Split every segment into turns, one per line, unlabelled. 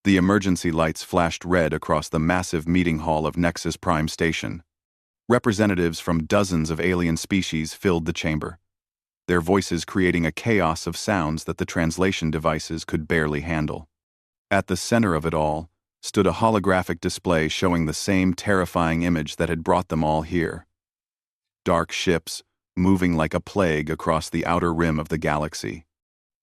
The emergency lights flashed red across the massive meeting hall of Nexus Prime Station. Representatives from dozens of alien species filled the chamber, their voices creating a chaos of sounds that the translation devices could barely handle. At the center of it all stood a holographic display showing the same terrifying image that had brought them all here. Dark ships, moving like a plague across the outer rim of the galaxy.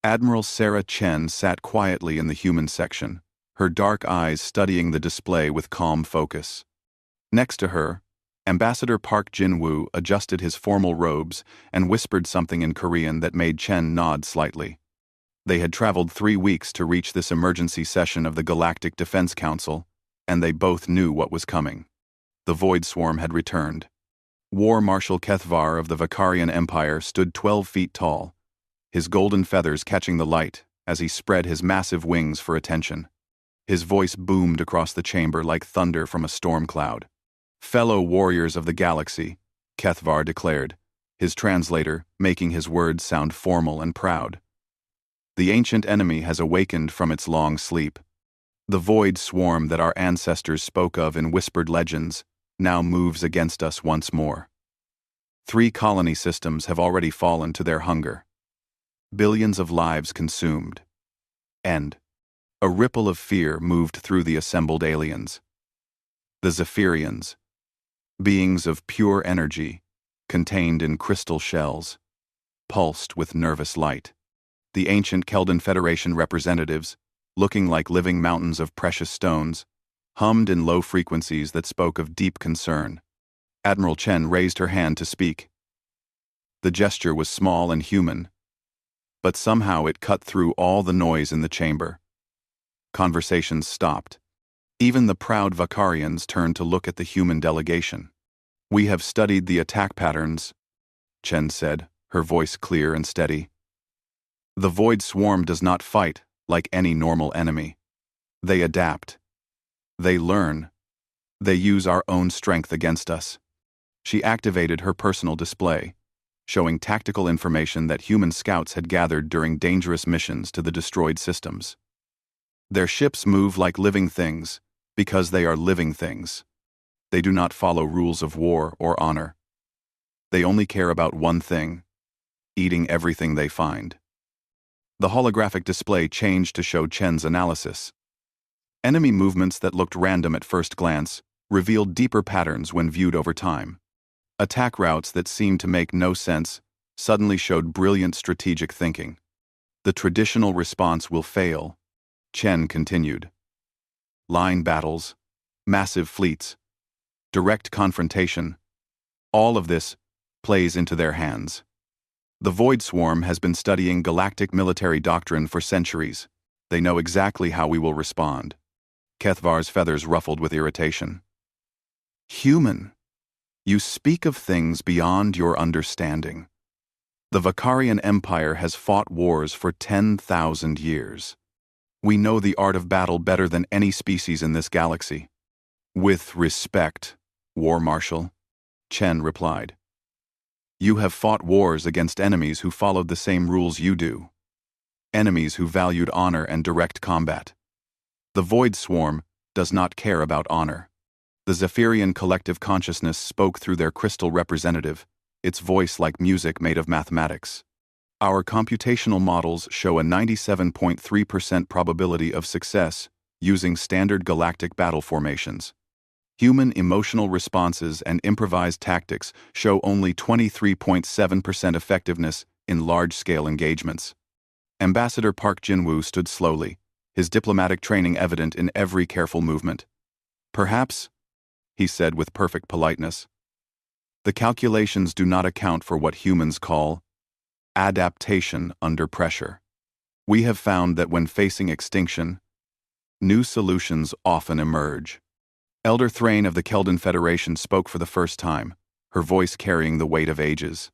Admiral Sarah Chen sat quietly in the human section, her dark eyes studying the display with calm focus. Next to her, Ambassador Park Jin-woo adjusted his formal robes and whispered something in Korean that made Chen nod slightly. They had traveled 3 weeks to reach this emergency session of the Galactic Defense Council, and they both knew what was coming. The Void Swarm had returned. War Marshal Kethvar of the Vakarian Empire stood 12 feet tall, his golden feathers catching the light as he spread his massive wings for attention. His voice boomed across the chamber like thunder from a storm cloud. "Fellow warriors of the galaxy," Kethvar declared, his translator making his words sound formal and proud. "The ancient enemy has awakened from its long sleep. The void swarm that our ancestors spoke of in whispered legends now moves against us once more. 3 colony systems have already fallen to their hunger. Billions of lives consumed. And a ripple of fear moved through the assembled aliens. The Zephyrians, beings of pure energy, contained in crystal shells, pulsed with nervous light. The ancient Keldan Federation representatives, looking like living mountains of precious stones, hummed in low frequencies that spoke of deep concern. Admiral Chen raised her hand to speak. The gesture was small and human, but somehow it cut through all the noise in the chamber. Conversations stopped. Even the proud Vakarians turned to look at the human delegation. "We have studied the attack patterns," Chen said, her voice clear and steady. "The Void Swarm does not fight like any normal enemy. They adapt. They learn. They use our own strength against us." She activated her personal display, showing tactical information that human scouts had gathered during dangerous missions to the destroyed systems. "Their ships move like living things because they are living things. They do not follow rules of war or honor. They only care about one thing: eating everything they find." The holographic display changed to show Chen's analysis. Enemy movements that looked random at first glance revealed deeper patterns when viewed over time. Attack routes that seemed to make no sense suddenly showed brilliant strategic thinking. "The traditional response will fail," Chen continued. "Line battles, massive fleets, direct confrontation, all of this plays into their hands. The Void Swarm has been studying galactic military doctrine for centuries. They know exactly how we will respond." Kethvar's feathers ruffled with irritation. "Human, you speak of things beyond your understanding. The Vakarian Empire has fought wars for 10,000 years. We know the art of battle better than any species in this galaxy." "With respect, War Marshal," Chen replied. "You have fought wars against enemies who followed the same rules you do. Enemies who valued honor and direct combat. The Void Swarm does not care about honor." The Zephyrian collective consciousness spoke through their crystal representative, its voice like music made of mathematics. "Our computational models show a 97.3% probability of success using standard galactic battle formations. Human emotional responses and improvised tactics show only 23.7% effectiveness in large-scale engagements." Ambassador Park Jin-woo stood slowly, his diplomatic training evident in every careful movement. "Perhaps," he said with perfect politeness, "the calculations do not account for what humans call adaptation under pressure. We have found that when facing extinction, new solutions often emerge." Elder Thrain of the Keldan Federation spoke for the first time, her voice carrying the weight of ages.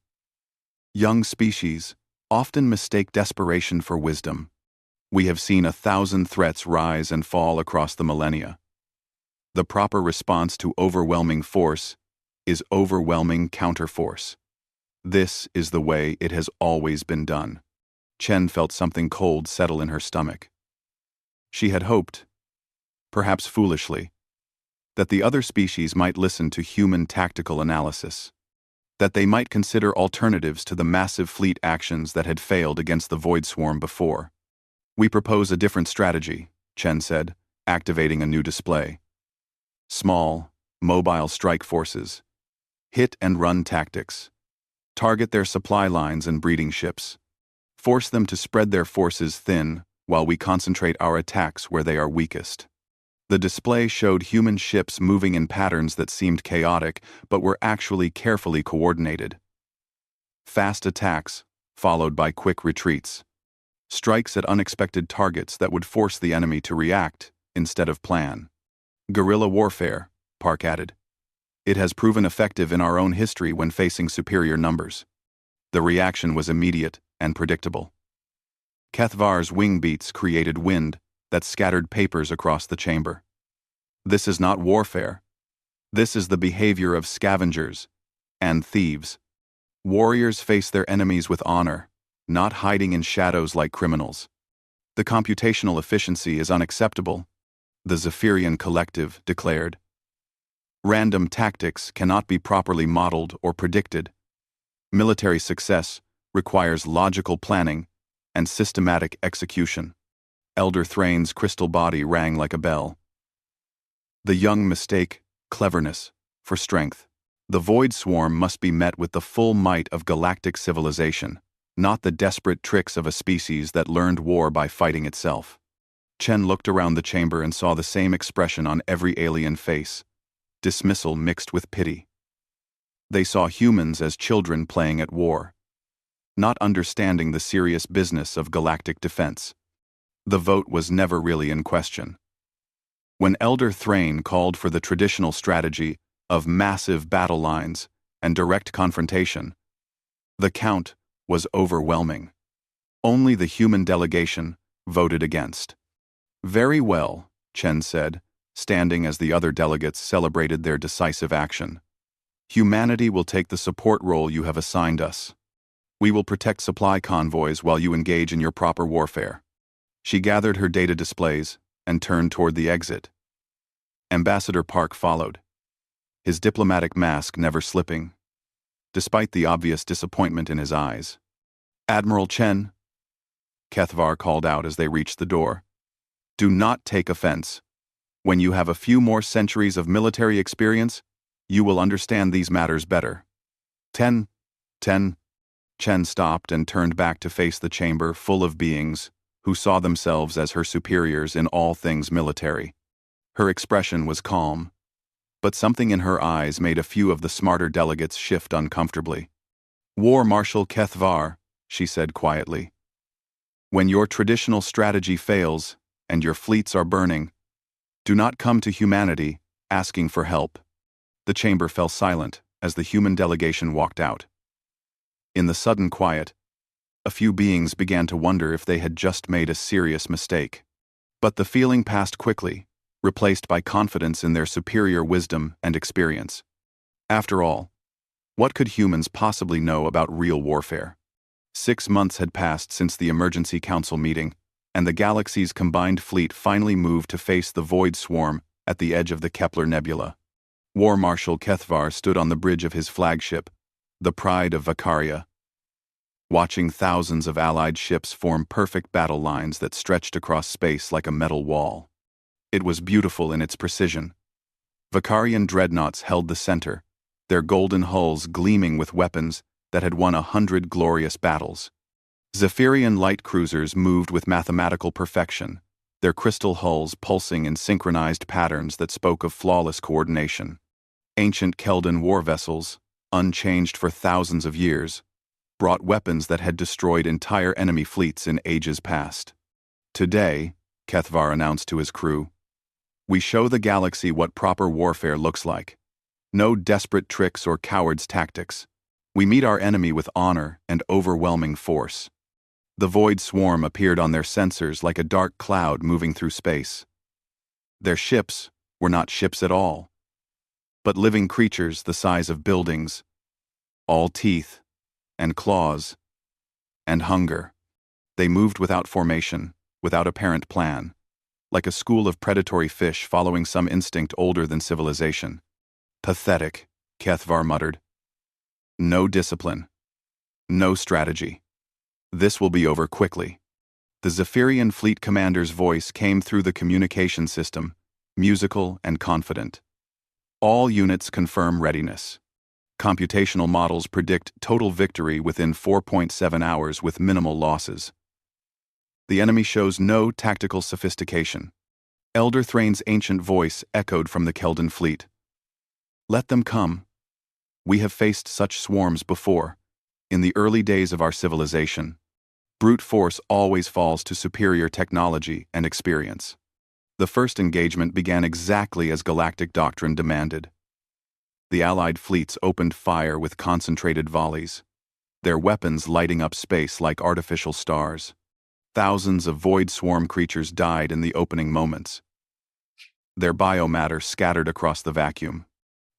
"Young species often mistake desperation for wisdom. We have seen 1,000 threats rise and fall across the millennia. The proper response to overwhelming force is overwhelming counterforce. This is the way it has always been done." Chen felt something cold settle in her stomach. She had hoped, perhaps foolishly, that the other species might listen to human tactical analysis, that they might consider alternatives to the massive fleet actions that had failed against the Void Swarm before. "We propose a different strategy," Chen said, activating a new display. "Small, mobile strike forces. Hit-and-run tactics. Target their supply lines and breeding ships. Force them to spread their forces thin while we concentrate our attacks where they are weakest." The display showed human ships moving in patterns that seemed chaotic but were actually carefully coordinated. Fast attacks, followed by quick retreats. Strikes at unexpected targets that would force the enemy to react instead of plan. "Guerrilla warfare," Park added. "It has proven effective in our own history when facing superior numbers." The reaction was immediate and predictable. Kethvar's wing beats created wind that scattered papers across the chamber. "This is not warfare. This is the behavior of scavengers and thieves. Warriors face their enemies with honor, not hiding in shadows like criminals. The computational efficiency is unacceptable," the Zephyrian Collective declared. "Random tactics cannot be properly modeled or predicted. Military success requires logical planning and systematic execution." Elder Thrane's crystal body rang like a bell. "The young mistake cleverness for strength. The Void Swarm must be met with the full might of galactic civilization, not the desperate tricks of a species that learned war by fighting itself." Chen looked around the chamber and saw the same expression on every alien face, dismissal mixed with pity. They saw humans as children playing at war, not understanding the serious business of galactic defense. The vote was never really in question. When Elder Thrane called for the traditional strategy of massive battle lines and direct confrontation, the count was overwhelming. Only the human delegation voted against. "Very well," Chen said, standing as the other delegates celebrated their decisive action. "Humanity will take the support role you have assigned us. We will protect supply convoys while you engage in your proper warfare." She gathered her data displays and turned toward the exit. Ambassador Park followed, his diplomatic mask never slipping, despite the obvious disappointment in his eyes. "Admiral Chen," Kethvar called out as they reached the door, "do not take offense. When you have a few more centuries of military experience, you will understand these matters better." Ten. Chen stopped and turned back to face the chamber full of beings who saw themselves as her superiors in all things military. Her expression was calm, but something in her eyes made a few of the smarter delegates shift uncomfortably. "War Marshal Kethvar," she said quietly, "when your traditional strategy fails and your fleets are burning, do not come to humanity asking for help." The chamber fell silent as the human delegation walked out. In the sudden quiet, a few beings began to wonder if they had just made a serious mistake. But the feeling passed quickly, replaced by confidence in their superior wisdom and experience. After all, what could humans possibly know about real warfare? 6 months had passed since the Emergency Council meeting, and the galaxy's combined fleet finally moved to face the Void Swarm at the edge of the Kepler Nebula. War Marshal Kethvar stood on the bridge of his flagship, the Pride of Vacaria, watching thousands of allied ships form perfect battle lines that stretched across space like a metal wall. It was beautiful in its precision. Vacarian dreadnoughts held the center, their golden hulls gleaming with weapons that had won 100 glorious battles. Zephyrian light cruisers moved with mathematical perfection, their crystal hulls pulsing in synchronized patterns that spoke of flawless coordination. Ancient Keldan war vessels, unchanged for thousands of years, brought weapons that had destroyed entire enemy fleets in ages past. "Today," Kethvar announced to his crew, "we show the galaxy what proper warfare looks like. No desperate tricks or cowards' tactics. We meet our enemy with honor and overwhelming force." The Void Swarm appeared on their sensors like a dark cloud moving through space. Their ships were not ships at all, but living creatures the size of buildings, all teeth and claws and hunger. They moved without formation, without apparent plan, like a school of predatory fish following some instinct older than civilization. Pathetic, Kethvar muttered. No discipline. No strategy. This will be over quickly. The Zephyrian fleet commander's voice came through the communication system, musical and confident. All units confirm readiness. Computational models predict total victory within 4.7 hours with minimal losses. The enemy shows no tactical sophistication. Elder Thrain's ancient voice echoed from the Keldan fleet. Let them come. We have faced such swarms before, in the early days of our civilization. Brute force always falls to superior technology and experience. The first engagement began exactly as galactic doctrine demanded. The Allied fleets opened fire with concentrated volleys, their weapons lighting up space like artificial stars. Thousands of void swarm creatures died in the opening moments. Their biomatter scattered across the vacuum.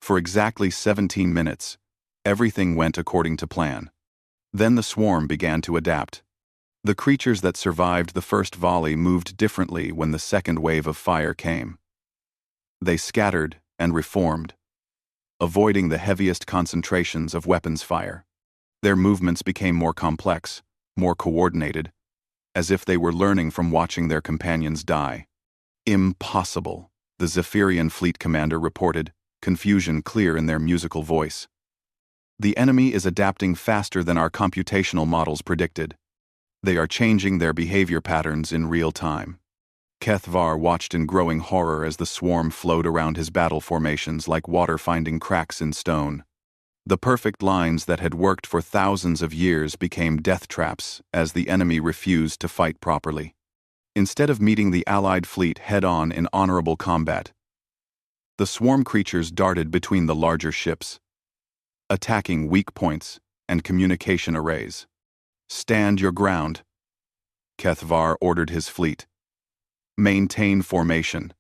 For exactly 17 minutes, everything went according to plan. Then the swarm began to adapt. The creatures that survived the first volley moved differently when the second wave of fire came. They scattered and reformed, avoiding the heaviest concentrations of weapons fire. Their movements became more complex, more coordinated, as if they were learning from watching their companions die. Impossible, the Zephyrian fleet commander reported, confusion clear in their musical voice. The enemy is adapting faster than our computational models predicted. They are changing their behavior patterns in real time. Kethvar watched in growing horror as the swarm flowed around his battle formations like water finding cracks in stone. The perfect lines that had worked for thousands of years became death traps as the enemy refused to fight properly. Instead of meeting the Allied fleet head-on in honorable combat, the swarm creatures darted between the larger ships, attacking weak points and communication arrays. Stand your ground, Kethvar ordered his fleet. Maintain formation.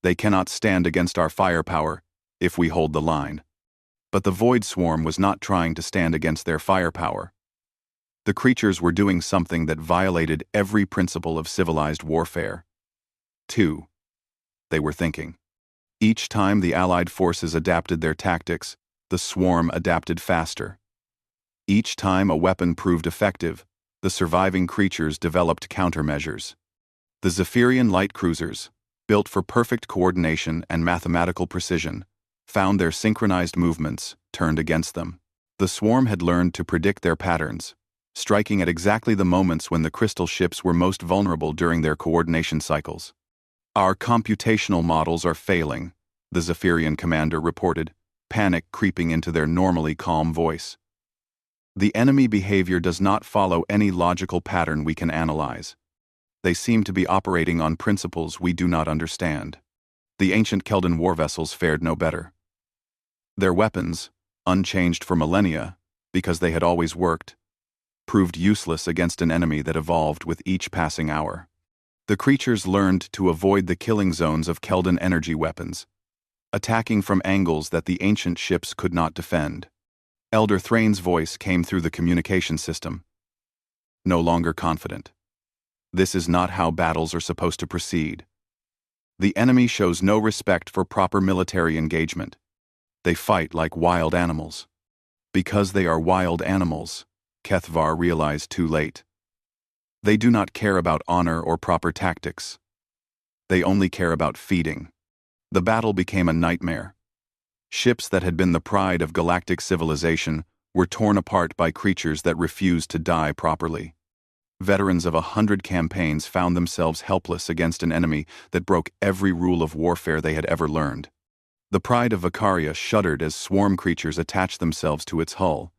They cannot stand against our firepower if we hold the line. But the Void Swarm was not trying to stand against their firepower. The creatures were doing something that violated every principle of civilized warfare. 2. They were thinking. Each time the Allied forces adapted their tactics, the swarm adapted faster. Each time a weapon proved effective, the surviving creatures developed countermeasures. The Zephyrian light cruisers, built for perfect coordination and mathematical precision, found their synchronized movements turned against them. The swarm had learned to predict their patterns, striking at exactly the moments when the crystal ships were most vulnerable during their coordination cycles. Our computational models are failing, the Zephyrian commander reported, panic creeping into their normally calm voice. The enemy behavior does not follow any logical pattern we can analyze. They seem to be operating on principles we do not understand. The ancient Keldan war vessels fared no better. Their weapons, unchanged for millennia, because they had always worked, proved useless against an enemy that evolved with each passing hour. The creatures learned to avoid the killing zones of Keldan energy weapons, attacking from angles that the ancient ships could not defend. Elder Thrain's voice came through the communication system. No longer confident. This is not how battles are supposed to proceed. The enemy shows no respect for proper military engagement. They fight like wild animals. Because they are wild animals, Kethvar realized too late. They do not care about honor or proper tactics. They only care about feeding. The battle became a nightmare. Ships that had been the pride of galactic civilization were torn apart by creatures that refused to die properly. Veterans of 100 campaigns found themselves helpless against an enemy that broke every rule of warfare they had ever learned. The pride of Vicaria shuddered as swarm creatures attached themselves to its hull,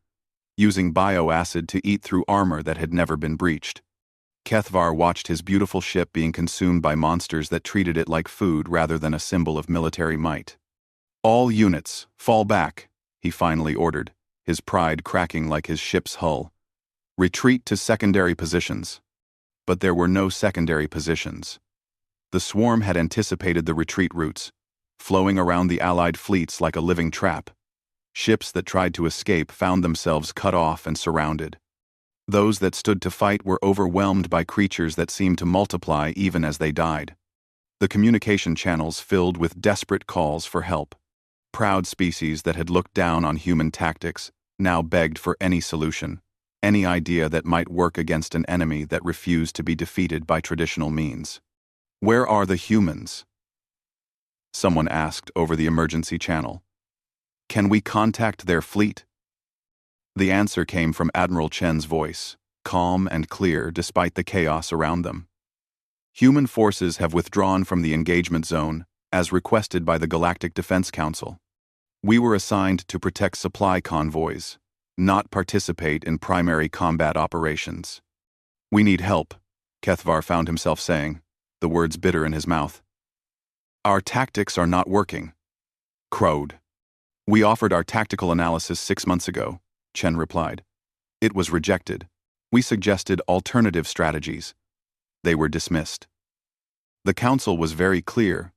using bioacid to eat through armor that had never been breached. Kethvar watched his beautiful ship being consumed by monsters that treated it like food rather than a symbol of military might. All units, fall back, he finally ordered, his pride cracking like his ship's hull. Retreat to secondary positions. But there were no secondary positions. The swarm had anticipated the retreat routes, flowing around the Allied fleets like a living trap. Ships that tried to escape found themselves cut off and surrounded. Those that stood to fight were overwhelmed by creatures that seemed to multiply even as they died. The communication channels filled with desperate calls for help. Proud species that had looked down on human tactics now begged for any solution, any idea that might work against an enemy that refused to be defeated by traditional means. "Where are the humans?" someone asked over the emergency channel. "Can we contact their fleet?" The answer came from Admiral Chen's voice, calm and clear despite the chaos around them. "Human forces have withdrawn from the engagement zone, as requested by the Galactic Defense Council. We were assigned to protect supply convoys, not participate in primary combat operations." "We need help," Kethvar found himself saying, the words bitter in his mouth. "Our tactics are not working." Crowed. "We offered our tactical analysis 6 months ago," Chen replied. "It was rejected. We suggested alternative strategies. They were dismissed." The council was very clear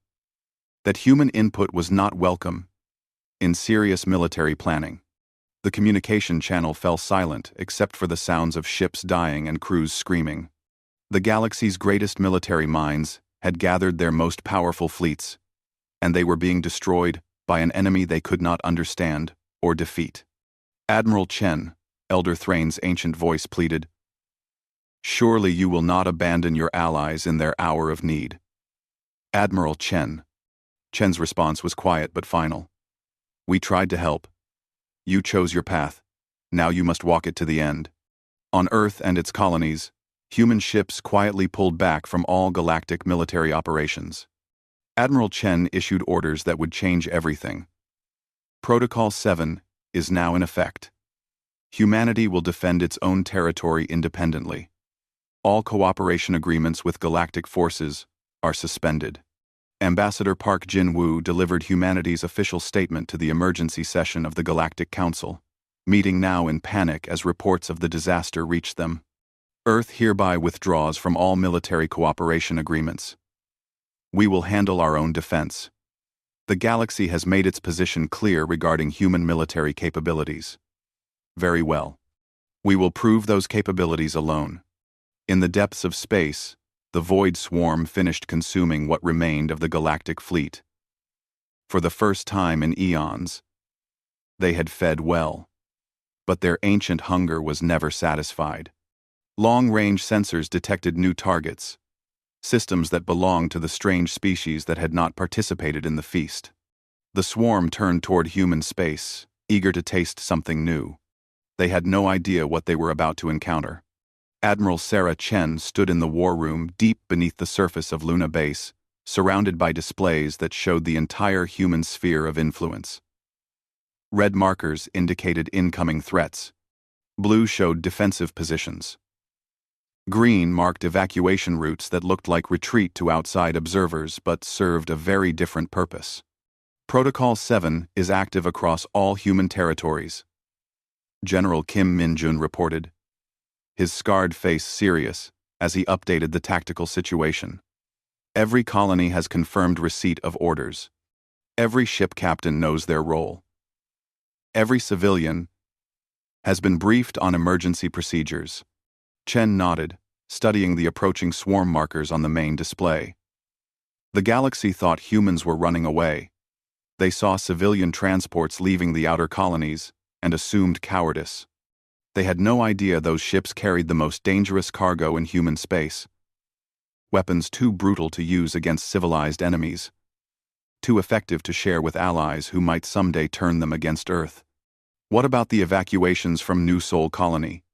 that human input was not welcome in serious military planning. The communication channel fell silent except for the sounds of ships dying and crews screaming. The galaxy's greatest military minds had gathered their most powerful fleets, and they were being destroyed by an enemy they could not understand or defeat. "Admiral Chen," Elder Thrain's ancient voice pleaded, "surely you will not abandon your allies in their hour of need." "Admiral Chen." Chen's response was quiet but final. "We tried to help. You chose your path. Now you must walk it to the end." On Earth and its colonies, human ships quietly pulled back from all galactic military operations. Admiral Chen issued orders that would change everything. Protocol 7 is now in effect. Humanity will defend its own territory independently. All cooperation agreements with galactic forces are suspended. Ambassador Park Jin-woo delivered humanity's official statement to the emergency session of the Galactic Council, meeting now in panic as reports of the disaster reached them. Earth hereby withdraws from all military cooperation agreements. We will handle our own defense. The galaxy has made its position clear regarding human military capabilities. Very well. We will prove those capabilities alone. In the depths of space, the Void Swarm finished consuming what remained of the galactic fleet. For the first time in eons, they had fed well. But their ancient hunger was never satisfied. Long-range sensors detected new targets, systems that belonged to the strange species that had not participated in the feast. The swarm turned toward human space, eager to taste something new. They had no idea what they were about to encounter. Admiral Sarah Chen stood in the war room deep beneath the surface of Luna Base, surrounded by displays that showed the entire human sphere of influence. Red markers indicated incoming threats. Blue showed defensive positions. Green marked evacuation routes that looked like retreat to outside observers but served a very different purpose. Protocol 7 is active across all human territories, General Kim Min-jun reported, his scarred face serious as he updated the tactical situation. Every colony has confirmed receipt of orders. Every ship captain knows their role. Every civilian has been briefed on emergency procedures. Chen nodded, studying the approaching swarm markers on the main display. The galaxy thought humans were running away. They saw civilian transports leaving the outer colonies and assumed cowardice. They had no idea those ships carried the most dangerous cargo in human space. Weapons too brutal to use against civilized enemies. Too effective to share with allies who might someday turn them against Earth. "What about the evacuations from New Sol Colony?"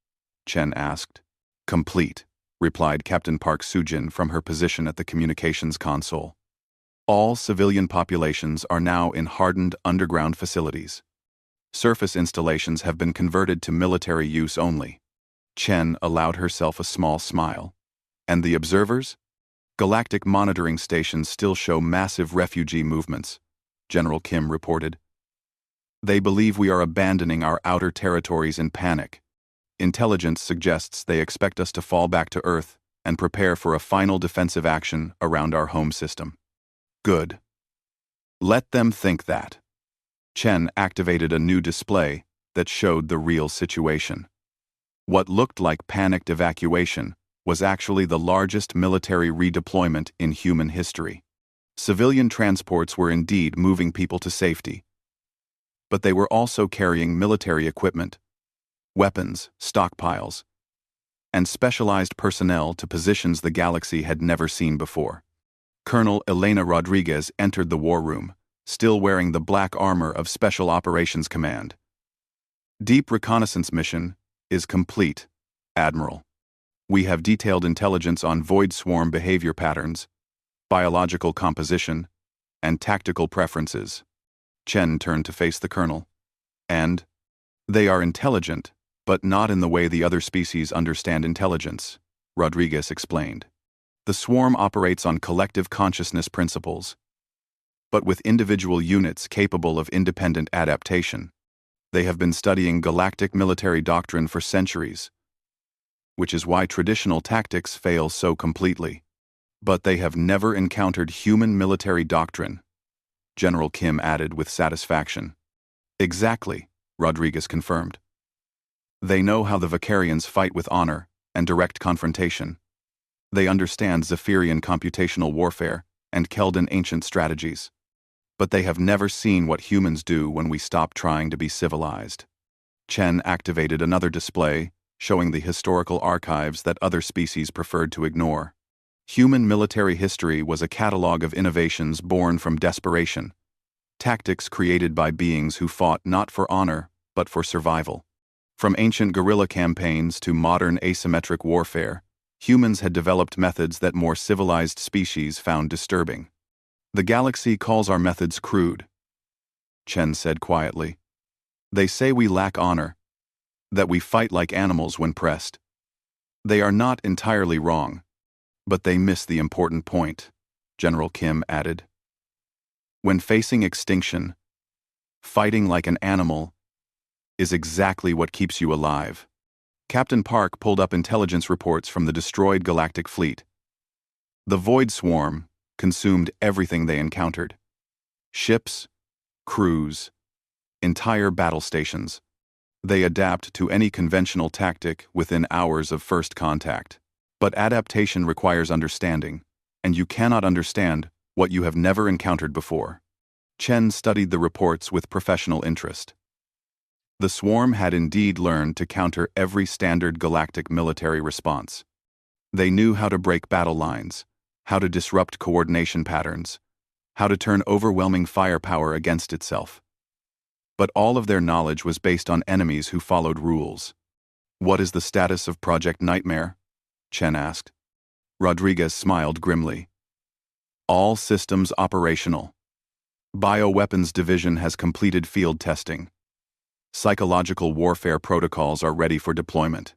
Chen asked. "Complete," replied Captain Park Sujin from her position at the communications console. "All civilian populations are now in hardened underground facilities. Surface installations have been converted to military use only." Chen allowed herself a small smile. "And the observers? Galactic monitoring stations still show massive refugee movements," General Kim reported. "They believe we are abandoning our outer territories in panic. Intelligence suggests they expect us to fall back to Earth and prepare for a final defensive action around our home system." "Good. Let them think that." Chen activated a new display that showed the real situation. What looked like panicked evacuation was actually the largest military redeployment in human history. Civilian transports were indeed moving people to safety, but they were also carrying military equipment, weapons, stockpiles, and specialized personnel to positions the galaxy had never seen before. Colonel Elena Rodriguez entered the war room, still wearing the black armor of Special Operations Command. Deep reconnaissance mission is complete, Admiral. We have detailed intelligence on void swarm behavior patterns, biological composition, and tactical preferences. Chen turned to face the colonel. And they are intelligent, but not in the way the other species understand intelligence, Rodriguez explained. The swarm operates on collective consciousness principles, but with individual units capable of independent adaptation. They have been studying galactic military doctrine for centuries, which is why traditional tactics fail so completely. But they have never encountered human military doctrine, General Kim added with satisfaction. Exactly, Rodriguez confirmed. They know how the Vicarians fight with honor and direct confrontation. They understand Zephyrian computational warfare and Keldan ancient strategies. But they have never seen what humans do when we stop trying to be civilized. Chen activated another display, showing the historical archives that other species preferred to ignore. Human military history was a catalog of innovations born from desperation, tactics created by beings who fought not for honor, but for survival. From ancient guerrilla campaigns to modern asymmetric warfare, humans had developed methods that more civilized species found disturbing. The galaxy calls our methods crude, Chen said quietly. They say we lack honor, that we fight like animals when pressed. They are not entirely wrong, but they miss the important point, General Kim added. When facing extinction, fighting like an animal is exactly what keeps you alive. Captain Park pulled up intelligence reports from the destroyed galactic fleet. The Void Swarm consumed everything they encountered. Ships, crews, entire battle stations. They adapt to any conventional tactic within hours of first contact. But adaptation requires understanding, and you cannot understand what you have never encountered before. Chen studied the reports with professional interest. The swarm had indeed learned to counter every standard galactic military response. They knew how to break battle lines, how to disrupt coordination patterns, how to turn overwhelming firepower against itself. But all of their knowledge was based on enemies who followed rules. What is the status of Project Nightmare? Chen asked. Rodriguez smiled grimly. All systems operational. Bioweapons Division has completed field testing. Psychological warfare protocols are ready for deployment.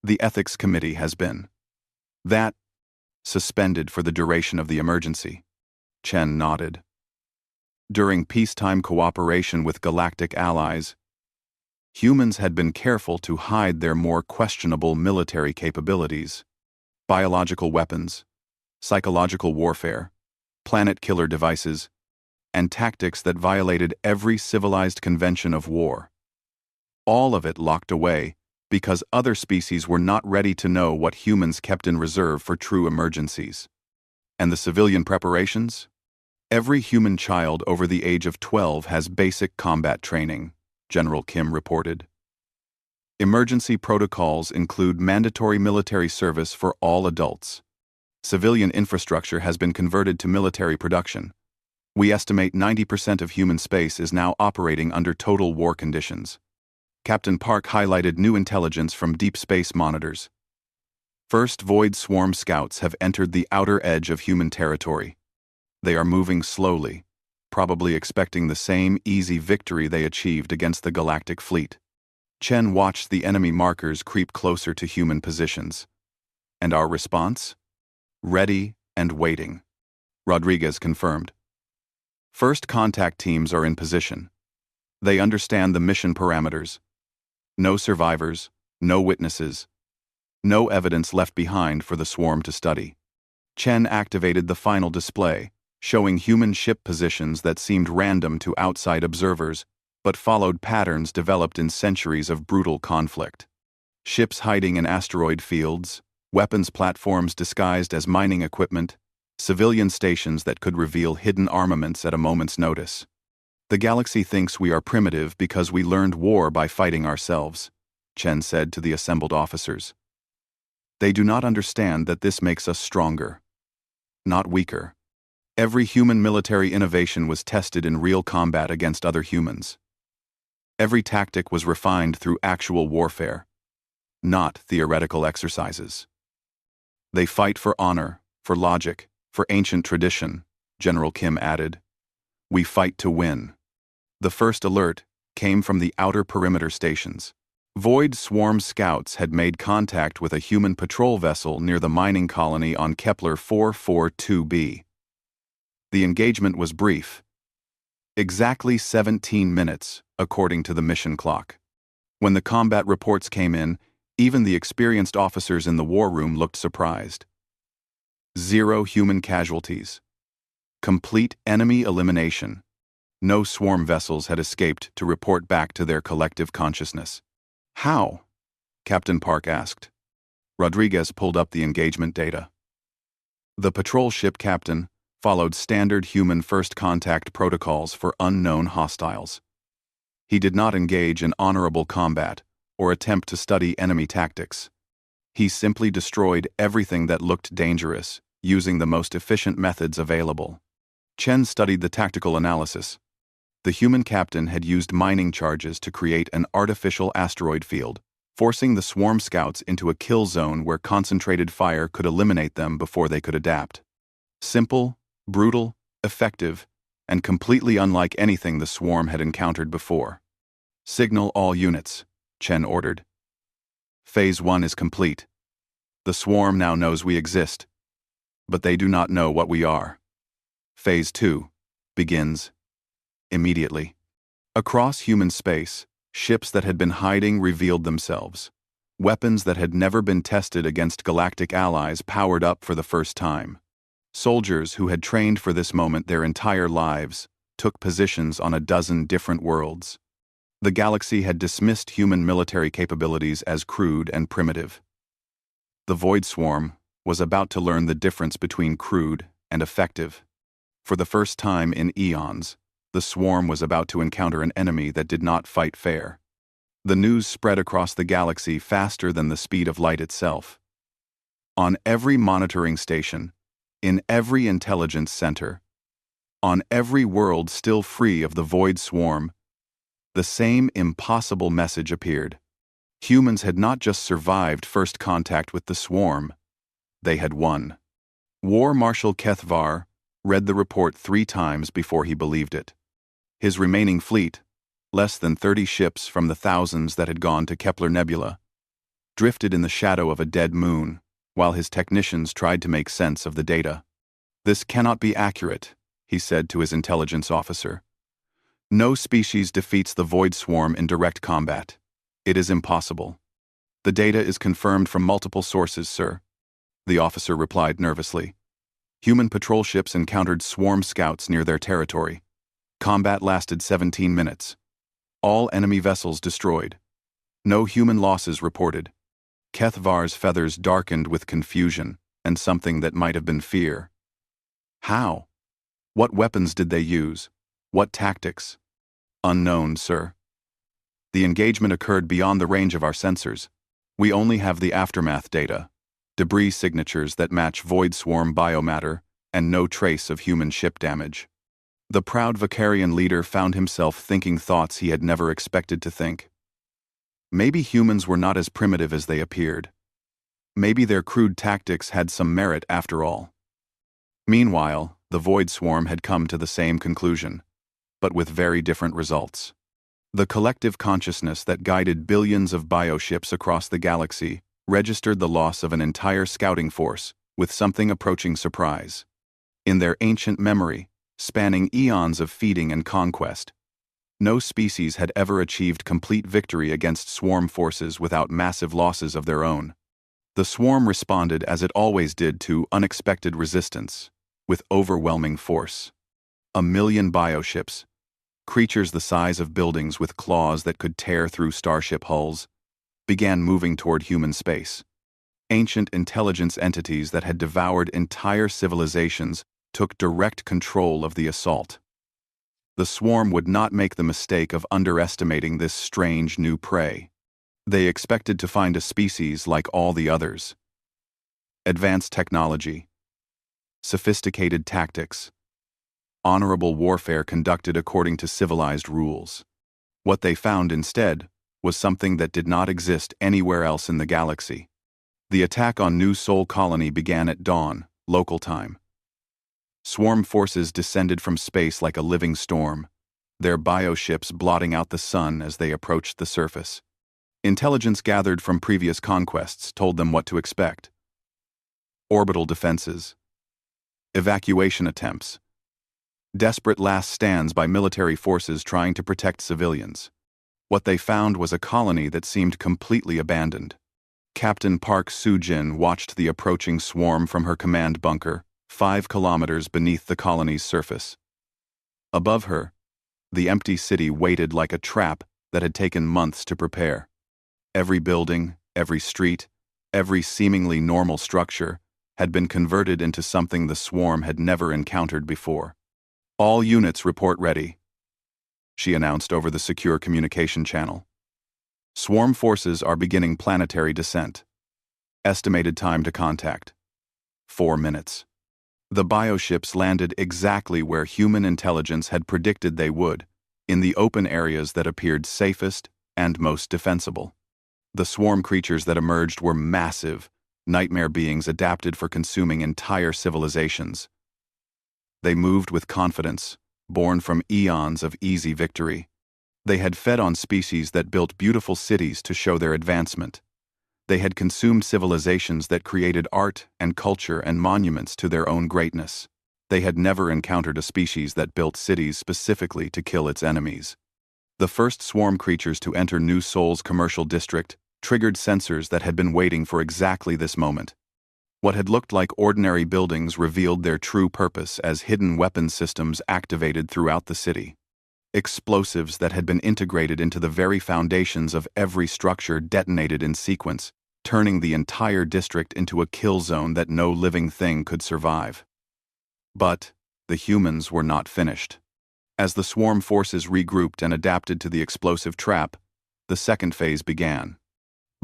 The Ethics Committee has been suspended for the duration of the emergency. Chen nodded. During peacetime cooperation with galactic allies, humans had been careful to hide their more questionable military capabilities. Biological weapons, psychological warfare, planet-killer devices, and tactics that violated every civilized convention of war. All of it locked away because other species were not ready to know what humans kept in reserve for true emergencies. And the civilian preparations? Every human child over the age of 12 has basic combat training, General Kim reported. Emergency protocols include mandatory military service for all adults. Civilian infrastructure has been converted to military production. We estimate 90% of human space is now operating under total war conditions. Captain Park highlighted new intelligence from deep space monitors. First Void Swarm scouts have entered the outer edge of human territory. They are moving slowly, probably expecting the same easy victory they achieved against the galactic fleet. Chen watched the enemy markers creep closer to human positions. And our response? Ready and waiting, Rodriguez confirmed. First contact teams are in position. They understand the mission parameters. No survivors, no witnesses, no evidence left behind for the swarm to study. Chen activated the final display, showing human ship positions that seemed random to outside observers, but followed patterns developed in centuries of brutal conflict. Ships hiding in asteroid fields, weapons platforms disguised as mining equipment, civilian stations that could reveal hidden armaments at a moment's notice. The galaxy thinks we are primitive because we learned war by fighting ourselves, Chen said to the assembled officers. They do not understand that this makes us stronger, not weaker. Every human military innovation was tested in real combat against other humans. Every tactic was refined through actual warfare, not theoretical exercises. They fight for honor, for logic, for ancient tradition, General Kim added. We fight to win. The first alert came from the outer perimeter stations. Void Swarm scouts had made contact with a human patrol vessel near the mining colony on Kepler 442b. The engagement was brief. Exactly 17 minutes, according to the mission clock. When the combat reports came in, even the experienced officers in the war room looked surprised. 0 human casualties. Complete enemy elimination. No swarm vessels had escaped to report back to their collective consciousness. How? Captain Park asked. Rodriguez pulled up the engagement data. The patrol ship captain followed standard human first contact protocols for unknown hostiles. He did not engage in honorable combat or attempt to study enemy tactics. He simply destroyed everything that looked dangerous, using the most efficient methods available. Chen studied the tactical analysis. The human captain had used mining charges to create an artificial asteroid field, forcing the swarm scouts into a kill zone where concentrated fire could eliminate them before they could adapt. Simple, brutal, effective, and completely unlike anything the swarm had encountered before. Signal all units, Chen ordered. Phase 1 is complete. The swarm now knows we exist, but they do not know what we are. Phase 2 begins immediately. Across human space, ships that had been hiding revealed themselves. Weapons that had never been tested against galactic allies powered up for the first time. Soldiers who had trained for this moment their entire lives took positions on a dozen different worlds. The galaxy had dismissed human military capabilities as crude and primitive. The Void Swarm was about to learn the difference between crude and effective. For the first time in eons, the swarm was about to encounter an enemy that did not fight fair. The news spread across the galaxy faster than the speed of light itself. On every monitoring station, in every intelligence center, on every world still free of the Void Swarm, the same impossible message appeared. Humans had not just survived first contact with the swarm, they had won. War Marshal Kethvar read the report 3 times before he believed it. His remaining fleet, less than 30 ships from the thousands that had gone to Kepler Nebula, drifted in the shadow of a dead moon, while his technicians tried to make sense of the data. This cannot be accurate, he said to his intelligence officer. No species defeats the Void Swarm in direct combat. It is impossible. The data is confirmed from multiple sources, sir, the officer replied nervously. Human patrol ships encountered swarm scouts near their territory. Combat lasted 17 minutes. All enemy vessels destroyed. No human losses reported. Kethvar's feathers darkened with confusion and something that might have been fear. How? What weapons did they use? What tactics? Unknown, sir. The engagement occurred beyond the range of our sensors. We only have the aftermath data, debris signatures that match Void Swarm biomatter, and no trace of human ship damage. The proud Vicarian leader found himself thinking thoughts he had never expected to think. Maybe humans were not as primitive as they appeared. Maybe their crude tactics had some merit after all. Meanwhile, the Void Swarm had come to the same conclusion, but with very different results. The collective consciousness that guided billions of bioships across the galaxy registered the loss of an entire scouting force with something approaching surprise. In their ancient memory, spanning eons of feeding and conquest, no species had ever achieved complete victory against swarm forces without massive losses of their own. The swarm responded as it always did to unexpected resistance, with overwhelming force. 1,000,000 bioships, creatures the size of buildings with claws that could tear through starship hulls, began moving toward human space. Ancient intelligence entities that had devoured entire civilizations took direct control of the assault. The swarm would not make the mistake of underestimating this strange new prey. They expected to find a species like all the others. Advanced technology, sophisticated tactics, honorable warfare conducted according to civilized rules. What they found instead was something that did not exist anywhere else in the galaxy. The attack on New Sol Colony began at dawn, local time. Swarm forces descended from space like a living storm, their bioships blotting out the sun as they approached the surface. Intelligence gathered from previous conquests told them what to expect. Orbital defenses, evacuation attempts, desperate last stands by military forces trying to protect civilians. What they found was a colony that seemed completely abandoned. Captain Park Soo-jin watched the approaching swarm from her command bunker, 5 kilometers beneath the colony's surface. Above her, the empty city waited like a trap that had taken months to prepare. Every building, every street, every seemingly normal structure had been converted into something the swarm had never encountered before. "All units report ready," she announced over the secure communication channel. "Swarm forces are beginning planetary descent. Estimated time to contact: 4 minutes." The bioships landed exactly where human intelligence had predicted they would, in the open areas that appeared safest and most defensible. The swarm creatures that emerged were massive, nightmare beings adapted for consuming entire civilizations. They moved with confidence, born from eons of easy victory. They had fed on species that built beautiful cities to show their advancement. They had consumed civilizations that created art and culture and monuments to their own greatness. They had never encountered a species that built cities specifically to kill its enemies. The first swarm creatures to enter New Sol's commercial district triggered sensors that had been waiting for exactly this moment. What had looked like ordinary buildings revealed their true purpose as hidden weapons systems activated throughout the city. Explosives that had been integrated into the very foundations of every structure detonated in sequence, turning the entire district into a kill zone that no living thing could survive. But the humans were not finished. As the swarm forces regrouped and adapted to the explosive trap, the second phase began.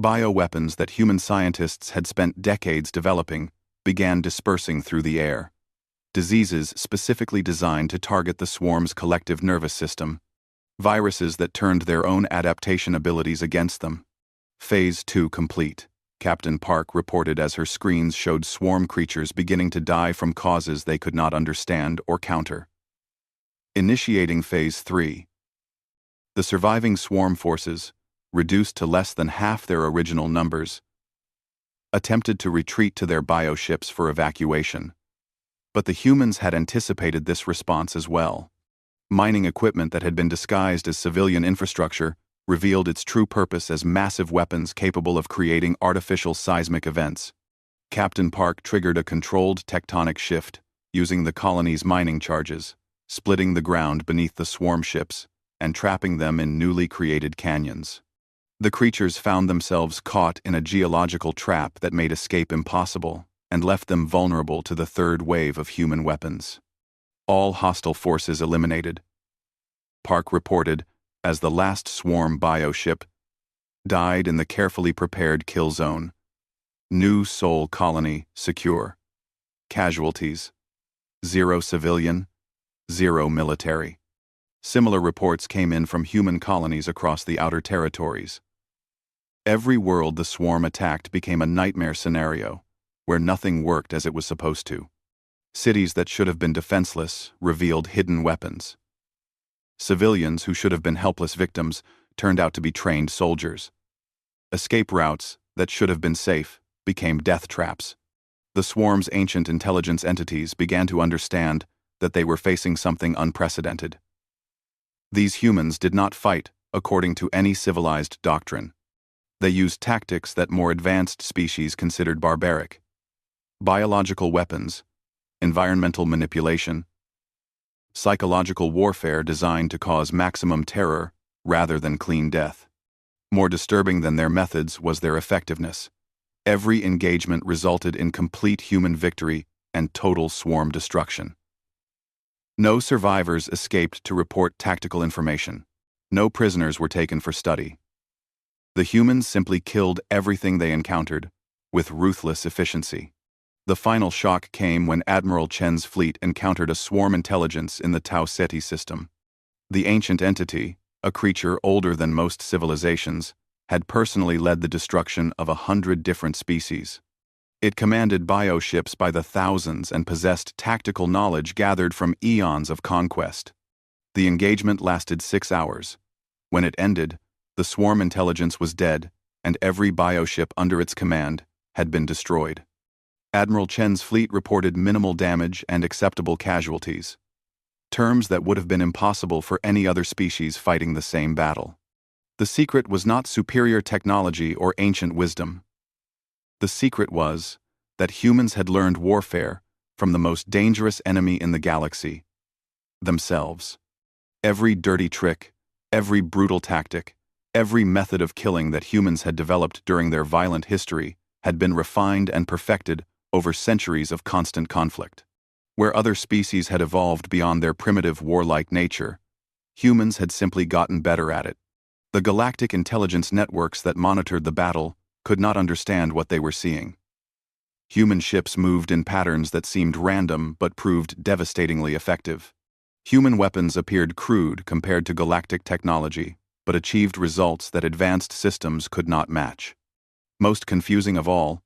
Bioweapons that human scientists had spent decades developing began dispersing through the air. Diseases specifically designed to target the swarm's collective nervous system. Viruses that turned their own adaptation abilities against them. Phase 2 complete, Captain Park reported as her screens showed swarm creatures beginning to die from causes they could not understand or counter. Initiating Phase 3. The surviving swarm forces, reduced to less than half their original numbers, attempted to retreat to their bioships for evacuation. But the humans had anticipated this response as well. Mining equipment that had been disguised as civilian infrastructure revealed its true purpose as massive weapons capable of creating artificial seismic events. Captain Park triggered a controlled tectonic shift, using the colony's mining charges, splitting the ground beneath the swarm ships, and trapping them in newly created canyons. The creatures found themselves caught in a geological trap that made escape impossible and left them vulnerable to the third wave of human weapons. All hostile forces eliminated, Park reported as the last swarm bioship died in the carefully prepared kill zone. New Sol Colony secure. Casualties: 0 civilian, 0 military. Similar reports came in from human colonies across the outer territories. Every world the swarm attacked became a nightmare scenario, where nothing worked as it was supposed to. Cities that should have been defenseless revealed hidden weapons. Civilians who should have been helpless victims turned out to be trained soldiers. Escape routes that should have been safe became death traps. The swarm's ancient intelligence entities began to understand that they were facing something unprecedented. These humans did not fight according to any civilized doctrine. They used tactics that more advanced species considered barbaric. Biological weapons, environmental manipulation, psychological warfare designed to cause maximum terror rather than clean death. More disturbing than their methods was their effectiveness. Every engagement resulted in complete human victory and total swarm destruction. No survivors escaped to report tactical information. No prisoners were taken for study. The humans simply killed everything they encountered, with ruthless efficiency. The final shock came when Admiral Chen's fleet encountered a swarm intelligence in the Tau Ceti system. The ancient entity, a creature older than most civilizations, had personally led the destruction of 100 different species. It commanded bioships by the thousands and possessed tactical knowledge gathered from eons of conquest. The engagement lasted 6 hours. When it ended, the swarm intelligence was dead, and every bioship under its command had been destroyed. Admiral Chen's fleet reported minimal damage and acceptable casualties, terms that would have been impossible for any other species fighting the same battle. The secret was not superior technology or ancient wisdom. The secret was that humans had learned warfare from the most dangerous enemy in the galaxy, themselves. Every dirty trick, every brutal tactic, every method of killing that humans had developed during their violent history had been refined and perfected over centuries of constant conflict. Where other species had evolved beyond their primitive warlike nature, humans had simply gotten better at it. The galactic intelligence networks that monitored the battle could not understand what they were seeing. Human ships moved in patterns that seemed random but proved devastatingly effective. Human weapons appeared crude compared to galactic technology, but achieved results that advanced systems could not match. Most confusing of all,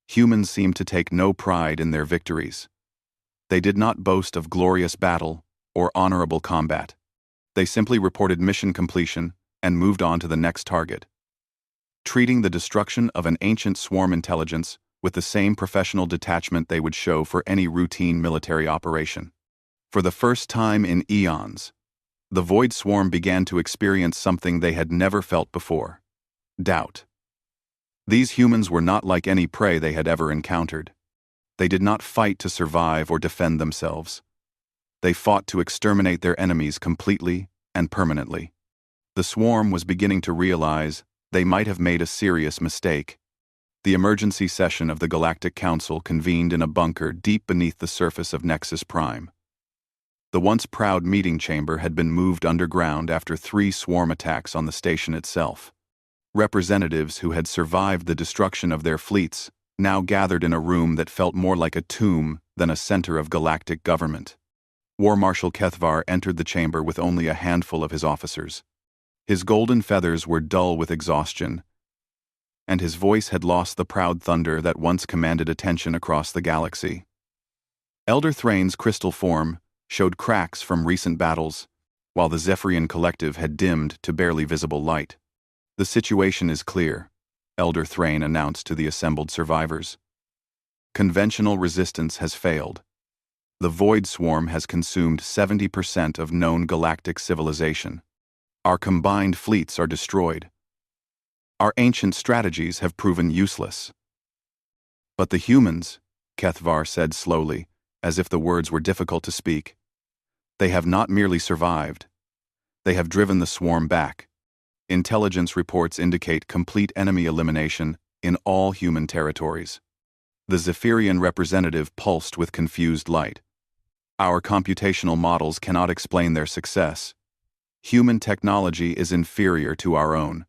humans seemed to take no pride in their victories. They did not boast of glorious battle or honorable combat. They simply reported mission completion and moved on to the next target, treating the destruction of an ancient swarm intelligence with the same professional detachment they would show for any routine military operation. For the first time in eons, the Void Swarm began to experience something they had never felt before: doubt. These humans were not like any prey they had ever encountered. They did not fight to survive or defend themselves. They fought to exterminate their enemies completely and permanently. The swarm was beginning to realize they might have made a serious mistake. The emergency session of the Galactic Council convened in a bunker deep beneath the surface of Nexus Prime. The once proud meeting chamber had been moved underground after 3 swarm attacks on the station itself. Representatives who had survived the destruction of their fleets now gathered in a room that felt more like a tomb than a center of galactic government. War Marshal Kethvar entered the chamber with only a handful of his officers. His golden feathers were dull with exhaustion, and his voice had lost the proud thunder that once commanded attention across the galaxy. Elder Thrain's crystal form showed cracks from recent battles, while the Zephyrian collective had dimmed to barely visible light. "The situation is clear," Elder Thrain announced to the assembled survivors. "Conventional resistance has failed. The Void Swarm has consumed 70% of known galactic civilization. Our combined fleets are destroyed. Our ancient strategies have proven useless." "But the humans," Kethvar said slowly, as if the words were difficult to speak, "they have not merely survived. They have driven the swarm back. Intelligence reports indicate complete enemy elimination in all human territories." The Zephyrian representative pulsed with confused light. "Our computational models cannot explain their success. Human technology is inferior to our own.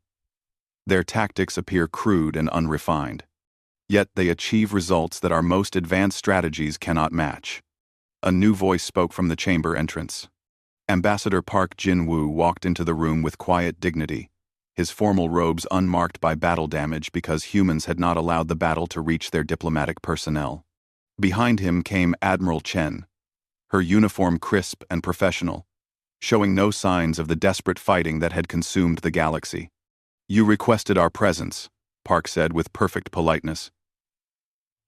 Their tactics appear crude and unrefined. Yet they achieve results that our most advanced strategies cannot match." A new voice spoke from the chamber entrance. Ambassador Park Jin-woo walked into the room with quiet dignity, his formal robes unmarked by battle damage because humans had not allowed the battle to reach their diplomatic personnel. Behind him came Admiral Chen, her uniform crisp and professional, showing no signs of the desperate fighting that had consumed the galaxy. "You requested our presence," Park said with perfect politeness.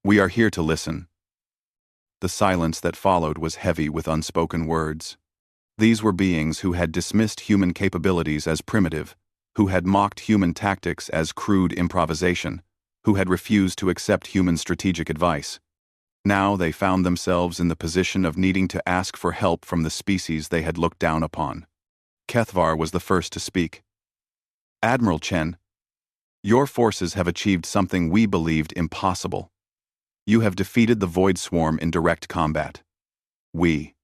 "We are here to listen." The silence that followed was heavy with unspoken words. These were beings who had dismissed human capabilities as primitive, who had mocked human tactics as crude improvisation, who had refused to accept human strategic advice. Now they found themselves in the position of needing to ask for help from the species they had looked down upon. Kethvar was the first to speak. "Admiral Chen, Your forces have achieved something we believed impossible. You have defeated the Void Swarm in direct combat. We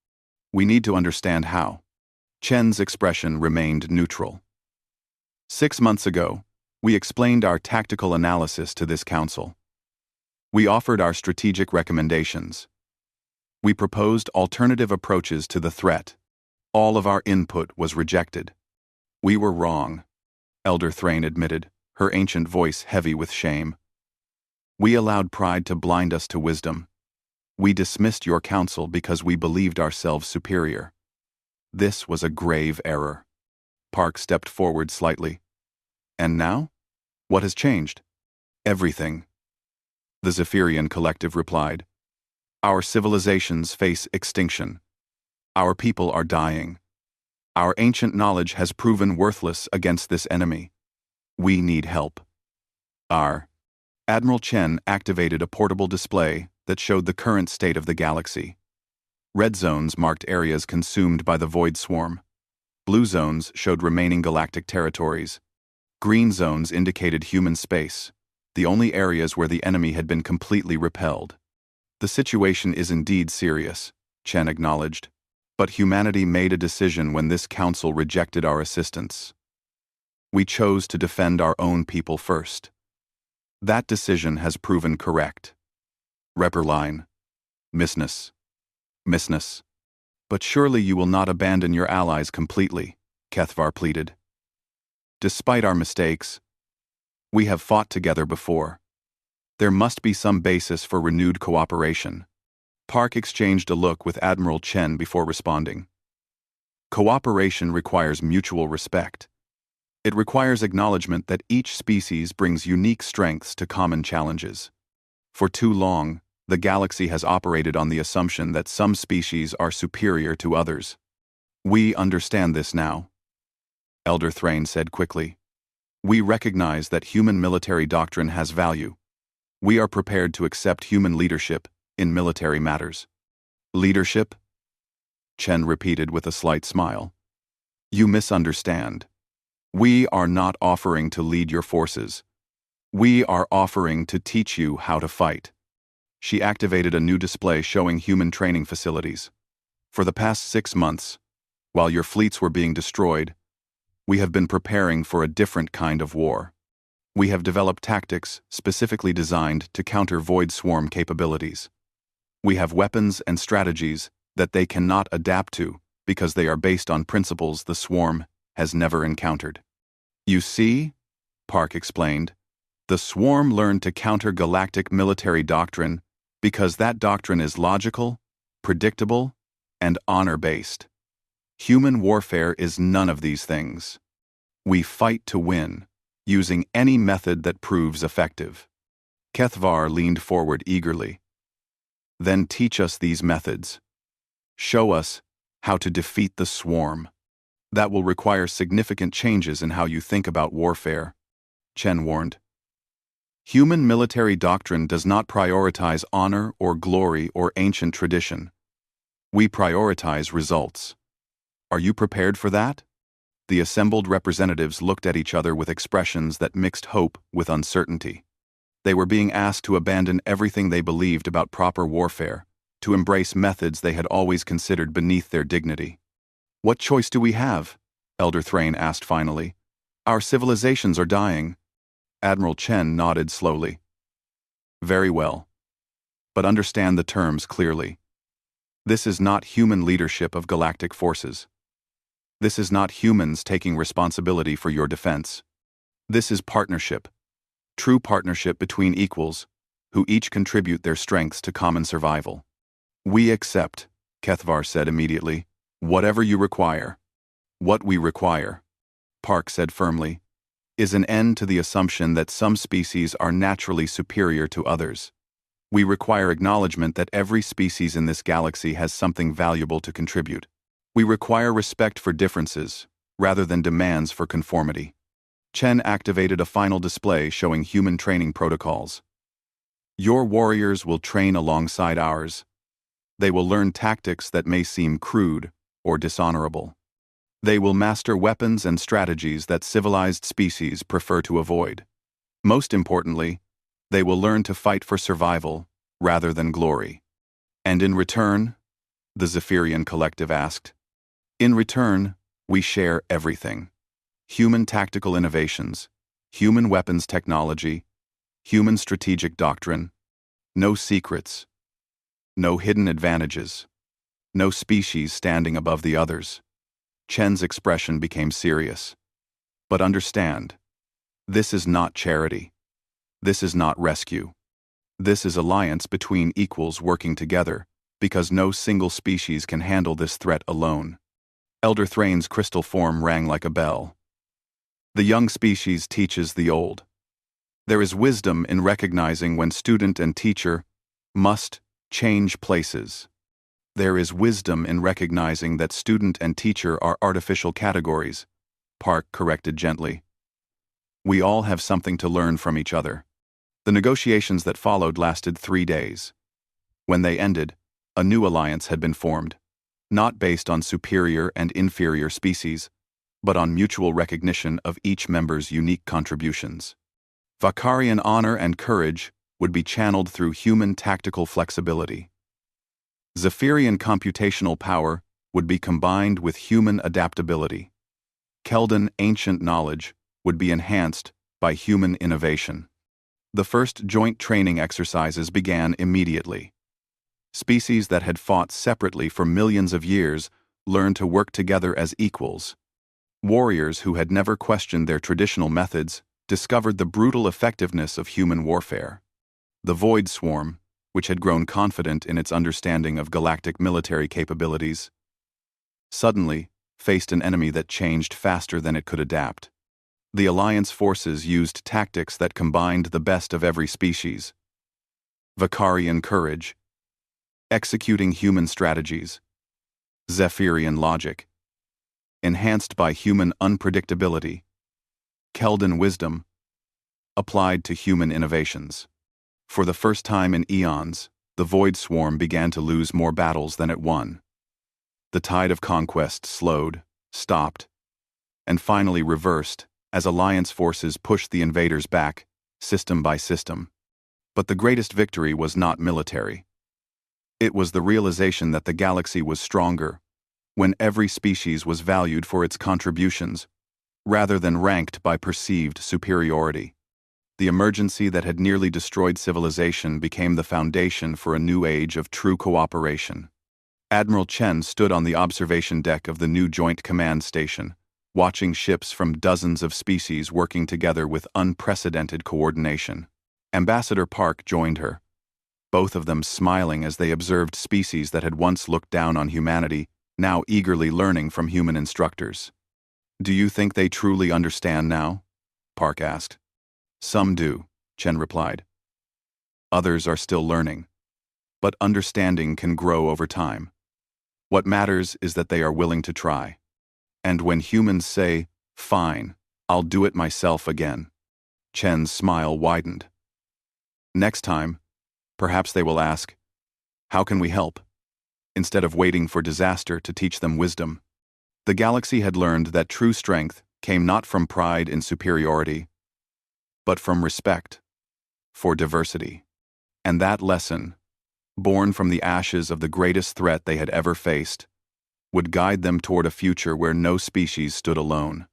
need to understand how. Chen's expression remained neutral. 6 months ago, we explained our tactical analysis to this council. We offered our strategic recommendations. We proposed alternative approaches to the threat. All of our input was rejected. We were wrong, Elder Thrain admitted, her ancient voice heavy with shame. We allowed pride to blind us to wisdom. We dismissed your counsel because we believed ourselves superior. This was a grave error. Park stepped forward slightly. And now? What has changed? Everything. The Zephyrian Collective replied. Our civilizations face extinction. Our people are dying. Our ancient knowledge has proven worthless against this enemy. We need help. Admiral Chen activated a portable display that showed the current state of the galaxy. Red zones marked areas consumed by the Void Swarm. Blue zones showed remaining galactic territories. Green zones indicated human space, the only areas where the enemy had been completely repelled. The situation is indeed serious, Chen acknowledged, but humanity made a decision when this council rejected our assistance. We chose to defend our own people first. That decision has proven correct. Repperline. Missness. But surely you will not abandon your allies completely, Kethvar pleaded. Despite our mistakes, we have fought together before. There must be some basis for renewed cooperation. Park exchanged a look with Admiral Chen before responding. Cooperation requires mutual respect. It requires acknowledgement that each species brings unique strengths to common challenges. For too long, the galaxy has operated on the assumption that some species are superior to others. We understand this now, Elder Thrain said quickly. We recognize that human military doctrine has value. We are prepared to accept human leadership in military matters. Leadership? Chen repeated with a slight smile. You misunderstand. We are not offering to lead your forces. We are offering to teach you how to fight. She activated a new display showing human training facilities. For the past 6 months, while your fleets were being destroyed, we have been preparing for a different kind of war. We have developed tactics specifically designed to counter Void Swarm capabilities. We have weapons and strategies that they cannot adapt to because they are based on principles the Swarm has never encountered. You see, Park explained, the Swarm learned to counter galactic military doctrine because that doctrine is logical, predictable, and honor-based. Human warfare is none of these things. We fight to win, using any method that proves effective. Kethvar leaned forward eagerly. Then teach us these methods. Show us how to defeat the Swarm. That will require significant changes in how you think about warfare, Chen warned. Human military doctrine does not prioritize honor or glory or ancient tradition. We prioritize results. Are you prepared for that? The assembled representatives looked at each other with expressions that mixed hope with uncertainty. They were being asked to abandon everything they believed about proper warfare, to embrace methods they had always considered beneath their dignity. What choice do we have? Elder Thrain asked finally. Our civilizations are dying. Admiral Chen nodded slowly. Very well. But understand the terms clearly. This is not human leadership of galactic forces. This is not humans taking responsibility for your defense. This is partnership. True partnership between equals, who each contribute their strengths to common survival. We accept, Kethvar said immediately, whatever you require. What we require, Park said firmly, is an end to the assumption that some species are naturally superior to others. We require acknowledgement that every species in this galaxy has something valuable to contribute. We require respect for differences, rather than demands for conformity. Chen activated a final display showing human training protocols. Your warriors will train alongside ours. They will learn tactics that may seem crude or dishonorable. They will master weapons and strategies that civilized species prefer to avoid. Most importantly, they will learn to fight for survival rather than glory. And in return, the Zephyrian collective asked, in return, we share everything. Human tactical innovations, human weapons technology, human strategic doctrine, no secrets, no hidden advantages, no species standing above the others. Chen's expression became serious. But understand, this is not charity. This is not rescue. This is alliance between equals working together, because no single species can handle this threat alone. Elder Thrain's crystal form rang like a bell. The young species teaches the old. There is wisdom in recognizing when student and teacher must change places. There is wisdom in recognizing that student and teacher are artificial categories, Park corrected gently. We all have something to learn from each other. The negotiations that followed lasted 3 days. When they ended, a new alliance had been formed, not based on superior and inferior species, but on mutual recognition of each member's unique contributions. Vakarian honor and courage would be channeled through human tactical flexibility. Zephyrian computational power would be combined with human adaptability. Keldan ancient knowledge would be enhanced by human innovation. The first joint training exercises began immediately. Species that had fought separately for millions of years learned to work together as equals. Warriors who had never questioned their traditional methods discovered the brutal effectiveness of human warfare. The Void Swarm, which had grown confident in its understanding of galactic military capabilities, suddenly faced an enemy that changed faster than it could adapt. The Alliance forces used tactics that combined the best of every species. Vakarian courage, executing human strategies, Zephyrian logic, enhanced by human unpredictability, Keldan wisdom, applied to human innovations. For the first time in eons, the Void Swarm began to lose more battles than it won. The tide of conquest slowed, stopped, and finally reversed as Alliance forces pushed the invaders back, system by system. But the greatest victory was not military. It was the realization that the galaxy was stronger when every species was valued for its contributions, rather than ranked by perceived superiority. The emergency that had nearly destroyed civilization became the foundation for a new age of true cooperation. Admiral Chen stood on the observation deck of the new Joint Command Station, watching ships from dozens of species working together with unprecedented coordination. Ambassador Park joined her, both of them smiling as they observed species that had once looked down on humanity, now eagerly learning from human instructors. Do you think they truly understand now? Park asked. Some do, Chen replied. Others are still learning. But understanding can grow over time. What matters is that they are willing to try. And when humans say, "Fine, I'll do it myself again," Chen's smile widened. Next time, perhaps they will ask, "How can we help?" instead of waiting for disaster to teach them wisdom. The galaxy had learned that true strength came not from pride in superiority, but from respect for diversity. And that lesson, born from the ashes of the greatest threat they had ever faced, would guide them toward a future where no species stood alone.